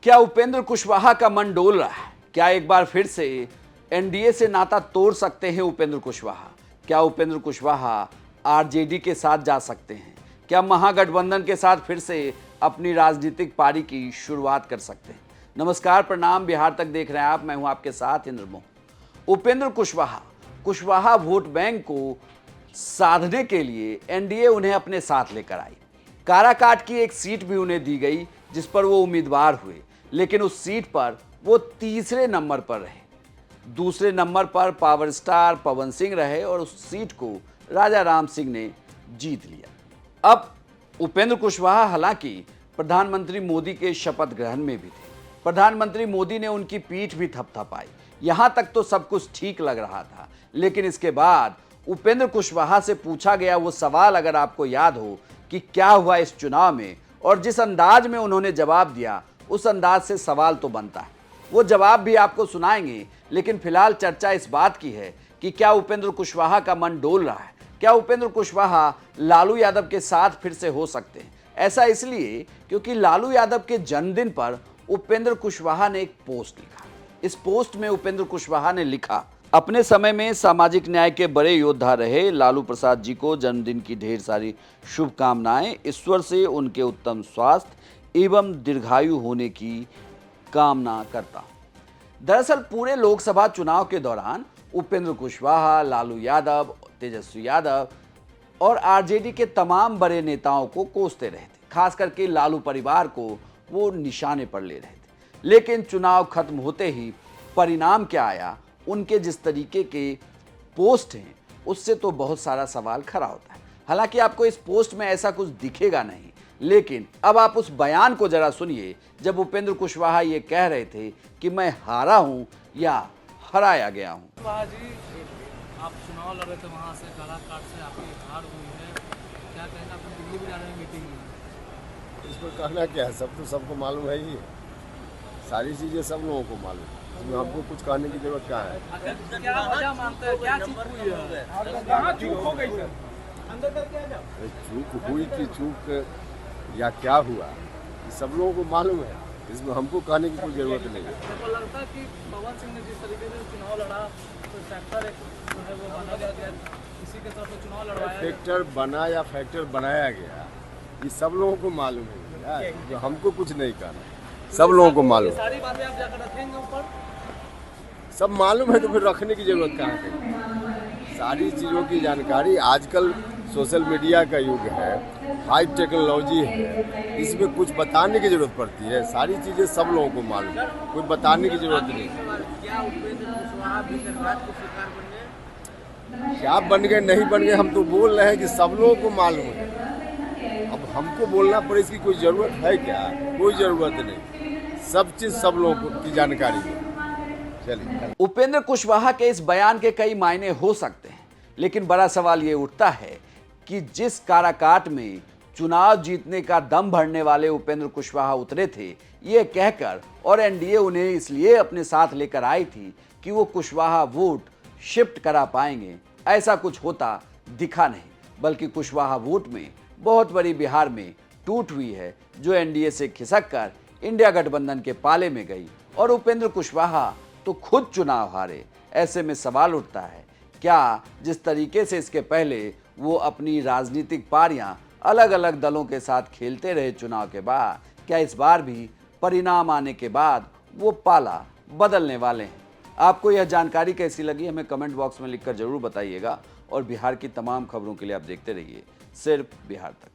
क्या उपेंद्र कुशवाहा का मन डोल रहा है? क्या एक बार फिर से एनडीए से नाता तोड़ सकते हैं उपेंद्र कुशवाहा? क्या उपेंद्र कुशवाहा आरजेडी के साथ जा सकते हैं? क्या महागठबंधन के साथ फिर से अपनी राजनीतिक पारी की शुरुआत कर सकते हैं? नमस्कार, प्रणाम, बिहार तक देख रहे हैं आप। मैं हूं आपके साथ इंद्रमोहन। उपेंद्र कुशवाहा वोट बैंक को साधने के लिए एनडीए उन्हें अपने साथ लेकर आई। काराकाट की एक सीट भी उन्हें दी गई जिस पर वो उम्मीदवार हुए, लेकिन उस सीट पर वो तीसरे नंबर पर रहे। दूसरे नंबर पर पावर स्टार पवन सिंह रहे और उस सीट को राजा राम सिंह ने जीत लिया। अब उपेंद्र कुशवाहा हालांकि प्रधानमंत्री मोदी के शपथ ग्रहण में भी थे। प्रधानमंत्री मोदी ने उनकी पीठ भी थपथपाई। यहां तक तो सब कुछ ठीक लग रहा था, लेकिन इसके बाद उपेंद्र कुशवाहा से पूछा गया वो सवाल, अगर आपको याद हो कि क्या हुआ इस चुनाव में, और जिस अंदाज में उन्होंने जवाब दिया उस अंदाज से सवाल तो बनता है। वो जवाब भी आपको सुनाएंगे, लेकिन फिलहाल चर्चा इस बात की है कि क्या उपेंद्र कुशवाहा का मन डोल रहा है? क्या उपेंद्र कुशवाहा लालू यादव के साथ फिर से हो सकते हैं? ऐसा इसलिए क्योंकि लालू यादव के जन्मदिन पर उपेंद्र कुशवाहा ने एक पोस्ट लिखा। इस पोस्ट में उपेंद्र कुशवाहा ने लिखा, अपने समय में सामाजिक न्याय के बड़े योद्धा रहे लालू प्रसाद जी को जन्मदिन की ढेर सारी शुभकामनाएं। ईश्वर से उनके उत्तम स्वास्थ्य एवं दीर्घायु होने की कामना करता हूं। दरअसल पूरे लोकसभा चुनाव के दौरान उपेंद्र कुशवाहा, लालू यादव, तेजस्वी यादव और आरजेडी के तमाम बड़े नेताओं को कोसते रहे थे। खास करके लालू परिवार को वो निशाने पर ले रहे थे। लेकिन चुनाव खत्म होते ही परिणाम क्या आया, उनके जिस तरीके के पोस्ट हैं उससे तो बहुत सारा सवाल खड़ा होता है। हालांकि आपको इस पोस्ट में ऐसा कुछ दिखेगा नहीं, लेकिन अब आप उस बयान को जरा सुनिए जब उपेंद्र कुशवाहा ये कह रहे थे कि मैं हारा हूं या हराया गया हूं। कुशवाहा जी, आप चुनाव लड़ रहे थे, वहां से काराकाट से आपकी हार हुई है, क्या कहना? आप दिल्ली भी जा रहे हैं मीटिंग में। इसमें कहना क्या है, सब तो सबको मालूम है ही। सारी चीज़ें सब लोगों को मालूम है, इसमें हमको कुछ कहने की जरूरत क्या है? क्या वजह मानते हैं, क्या चीज हुई है? कहाँ चूक हो गई सर? अंदर करके आ जाओ। अरे चूक हुई कि चूक या क्या हुआ, ये सब लोगों को मालूम है, इसमें हमको कहने की कोई जरूरत नहीं है। तो लगता है कि पवन सिंह ने जिस तरीके से चुनाव लड़ा, तो फैक्टर एक जो है वो बना गया, किसी के तरफ से चुनाव लड़वाया। फैक्टर बना या फैक्टर बनाया गया, ये सब लोगों को मालूम है यार, जो हमको कुछ नहीं कहना, सब लोगों को मालूम है। सारी बातें आप जाकर रखेंगे ऊपर, सब मालूम है तो फिर रखने की जरूरत कहाँ है? सारी चीज़ों की जानकारी, आजकल सोशल मीडिया का युग है, हाई टेक्नोलॉजी है, इसमें कुछ बताने की जरूरत पड़ती है। सारी चीज़ें सब लोगों को मालूम है, कुछ बताने की जरूरत नहीं। क्या उपेंद्र कुशवाहा भी निर्वाचित को स्वीकार बन गए? क्या बन गए नहीं बन गए, हम तो बोल रहे हैं कि सब लोगों को मालूम है। अब हमको बोलना पड़े इसकी कोई ज़रूरत है क्या? कोई ज़रूरत नहीं, सब चीज़ सब लोगों की जानकारी है। चलिए, उपेंद्र कुशवाहा के इस बयान के कई मायने हो सकते हैं, लेकिन बड़ा सवाल ये उठता है कि जिस काराकाट में चुनाव जीतने का दम भरने वाले उपेंद्र कुशवाहा उतरे थे ये कहकर, और एनडीए उन्हें इसलिए अपने साथ लेकर आई थी कि वो कुशवाहा वोट शिफ्ट करा पाएंगे, ऐसा कुछ होता दिखा नहीं। बल्कि कुशवाहा वोट में बहुत बड़ी बिहार में टूट हुई है, जो एनडीए से खिसक कर इंडिया गठबंधन के पाले में गई, और उपेंद्र कुशवाहा तो खुद चुनाव हारे। ऐसे में सवाल उठता है, क्या जिस तरीके से इसके पहले वो अपनी राजनीतिक पारियां अलग अलग दलों के साथ खेलते रहे चुनाव के बाद, क्या इस बार भी परिणाम आने के बाद वो पाला बदलने वाले हैं? आपको यह जानकारी कैसी लगी हमें कमेंट बॉक्स में लिखकर जरूर बताइएगा, और बिहार की तमाम खबरों के लिए आप देखते रहिए सिर्फ बिहार तक।